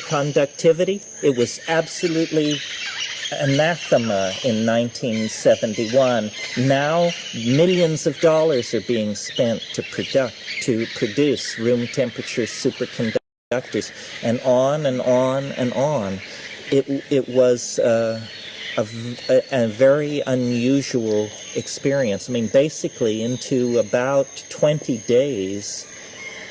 superconductivity, it was absolutely anathema in 1971. Now millions of dollars are being spent to produce room temperature superconductors, and on and on and on. It was a very unusual experience. I mean, basically into about 20 days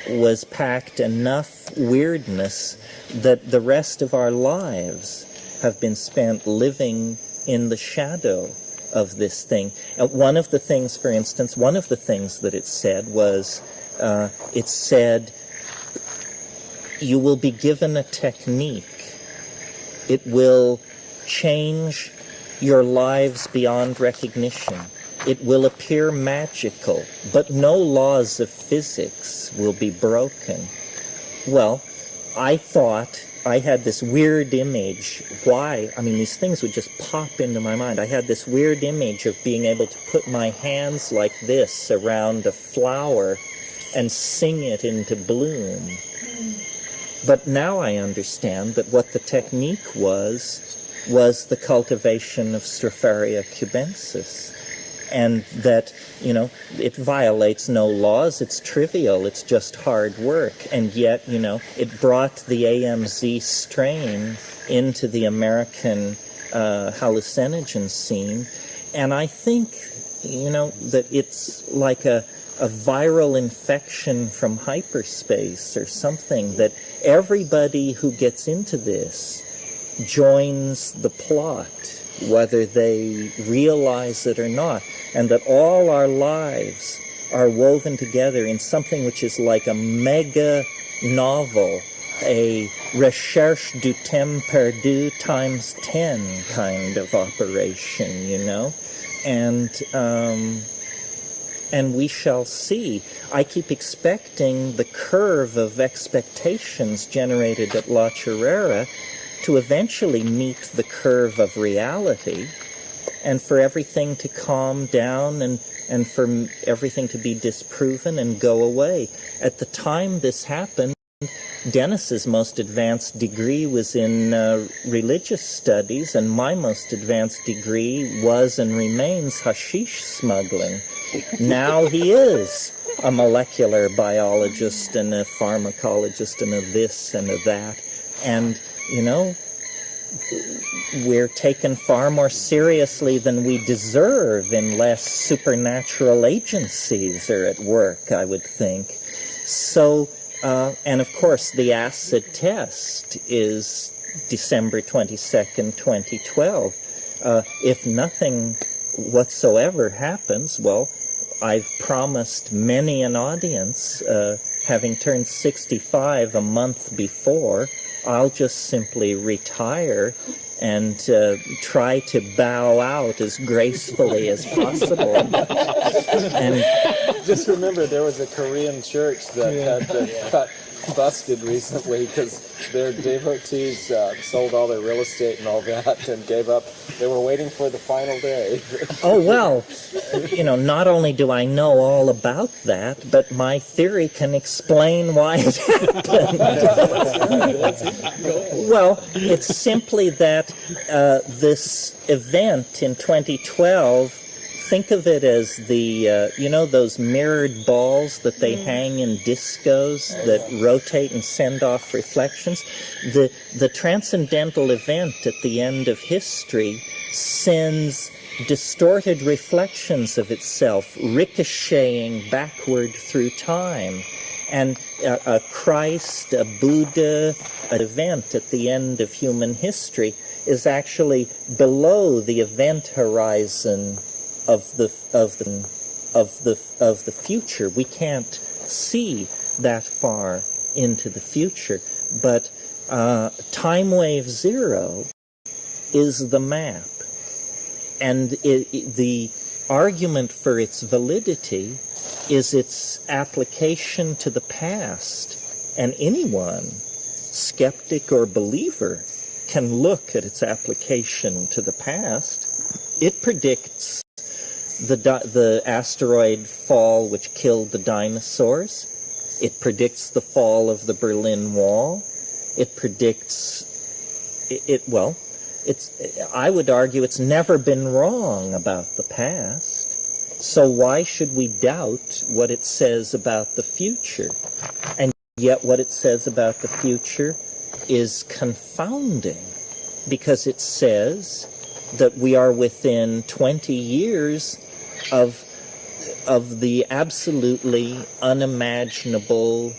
was packed enough weirdness that the rest of our lives have been spent living in the shadow of this thing. And one of the things, for instance, one of the things that it said was, it said, you will be given a technique. It will change your lives beyond recognition. It will appear magical, but no laws of physics will be broken. Well, I thought I had this weird image. Why? I mean, these things would just pop into my mind. I had this weird image of being able to put my hands like this around a flower and sing it into bloom. But now I understand that what the technique was the cultivation of Stropharia cubensis. And that, you know, it violates no laws, it's trivial, it's just hard work. And yet, you know, it brought the AMZ strain into the American hallucinogen scene. And I think, you know, that it's like a viral infection from hyperspace or something, that everybody who gets into this joins the plot, whether they realize it or not, and that all our lives are woven together in something which is like a mega novel, a recherche du temps perdu times 10 kind of operation, you know, and we shall see. I keep expecting the curve of expectations generated at La Chorrera to eventually meet the curve of reality, and for everything to calm down and for everything to be disproven and go away. At the time this happened, Dennis's most advanced degree was in religious studies, and my most advanced degree was and remains hashish smuggling. Now he is a molecular biologist and a pharmacologist and a this and a that. And you know, we're taken far more seriously than we deserve unless supernatural agencies are at work, I would think. So, and of course, the acid test is December 22nd, 2012. If nothing whatsoever happens, well, I've promised many an audience, having turned 65 a month before, I'll just simply retire and try to bow out as gracefully as possible. And just remember, there was a Korean church that had been busted recently because their devotees sold all their real estate and all that and gave up. They were waiting for the final day. Oh, well, you know, not only do I know all about that, but my theory can explain why it happened. Well, it's simply that this event in 2012, think of it as the, you know, those mirrored balls that they hang in discos that rotate and send off reflections? The transcendental event at the end of history sends distorted reflections of itself ricocheting backward through time. And a Christ, a Buddha, an event at the end of human history is actually below the event horizon of the future. We can't see that far into the future, but time wave zero is the map, and the argument for its validity is its application to the past, and anyone, skeptic or believer, can look at its application to the past. It predicts the asteroid fall which killed the dinosaurs. It predicts the fall of the Berlin Wall. It predicts well, I would argue it's never been wrong about the past. So why should we doubt what it says about the future? And yet what it says about the future is confounding, because it says that we are within 20 years of the absolutely unimaginable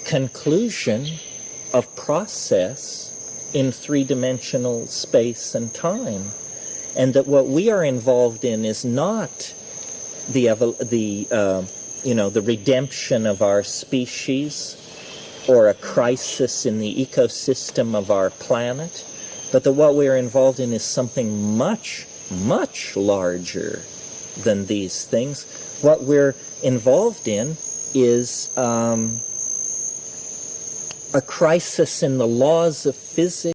conclusion of process in three-dimensional space and time, and that what we are involved in is not the redemption of our species or a crisis in the ecosystem of our planet, but that what we are involved in is something much, much larger than these things. What we're involved in is a crisis in the laws of physics